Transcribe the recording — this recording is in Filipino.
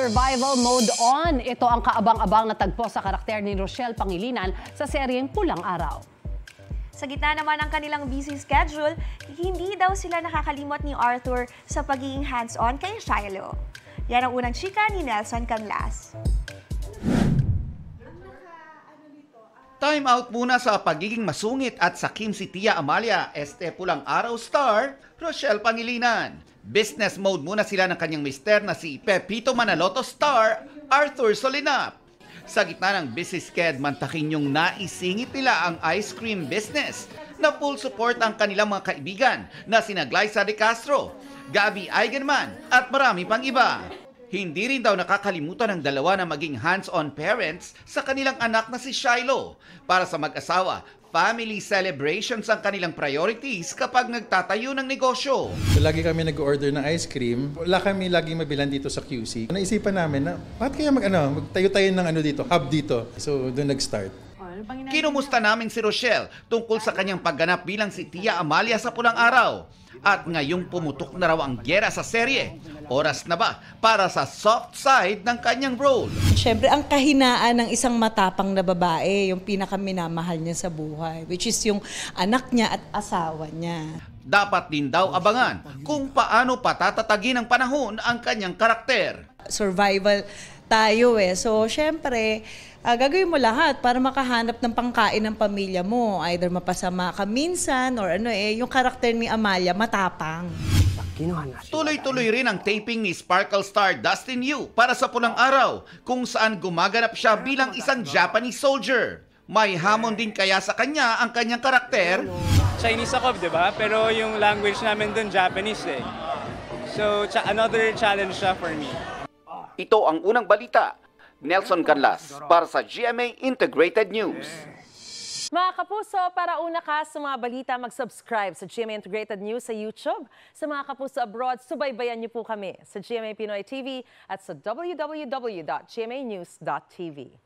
Survival Mode On. Ito ang kaabang-abang na tagpo sa karakter ni Rochelle Pangilinan sa seryeng Pulang Araw. Sa gitna naman ng kanilang busy schedule, hindi daw sila nakakalimot ni Arthur sa pagiging hands-on kay Shiloh. Yan ang unang chika ni Nelson Canlas. Time out muna sa pagiging masungit at sakim si Tia Amalia, Pulang Araw star, Rochelle Pangilinan. Business mode muna sila ng kanyang mister na si Pepito Manaloto star, Arthur Solinap. Sa gitna ng busy sked, mantakin yung naisingit nila ang ice cream business na full support ang kanilang mga kaibigan na sina Glyza De Castro, Gabby Eigenman at marami pang iba. Hindi rin daw nakakalimutan ng dalawa na maging hands-on parents sa kanilang anak na si Shiloh. Para sa mag-asawa, family celebrations ang kanilang priorities kapag nagtatayo ng negosyo. Lagi kami nag-order ng ice cream. Wala kami laging mabilan dito sa QC. Naisipan namin na, bakit kaya magtayo tayo ng dito, hub dito. So, doon nag-start. Kinumusta namin si Rochelle tungkol sa kanyang pagganap bilang si Tia Amalia sa Pulang Araw. At ngayong pumutok na raw ang gyera sa serye, oras na ba para sa soft side ng kanyang role? Siyempre, ang kahinaan ng isang matapang na babae, yung pinakaminamahal niya sa buhay, which is yung anak niya at asawa niya. Dapat din daw abangan kung paano patatatagin ng panahon ang kanyang karakter. Survival tayo So, siyempre, gagawin mo lahat para makahanap ng pangkain ng pamilya mo. Either mapasama ka minsan or yung karakter ni Amalia, matapang. Tuloy-tuloy rin ang taping ni Sparkle star Dustin Yu para sa Pulang Araw, kung saan gumaganap siya bilang isang Japanese soldier. May hamon din kaya sa kanya ang kanyang karakter? Chinese ako, di ba? Pero yung language namin dun, Japanese So, another challenge siya for me. Ito ang unang balita. Nelson Canlas para sa GMA Integrated News. Mga kapuso, para una ka sa mga balita, mag-subscribe sa GMA Integrated News sa YouTube. Sa mga kapuso abroad, subaybayan niyo po kami sa GMA Pinoy TV at sa www.gmanews.tv.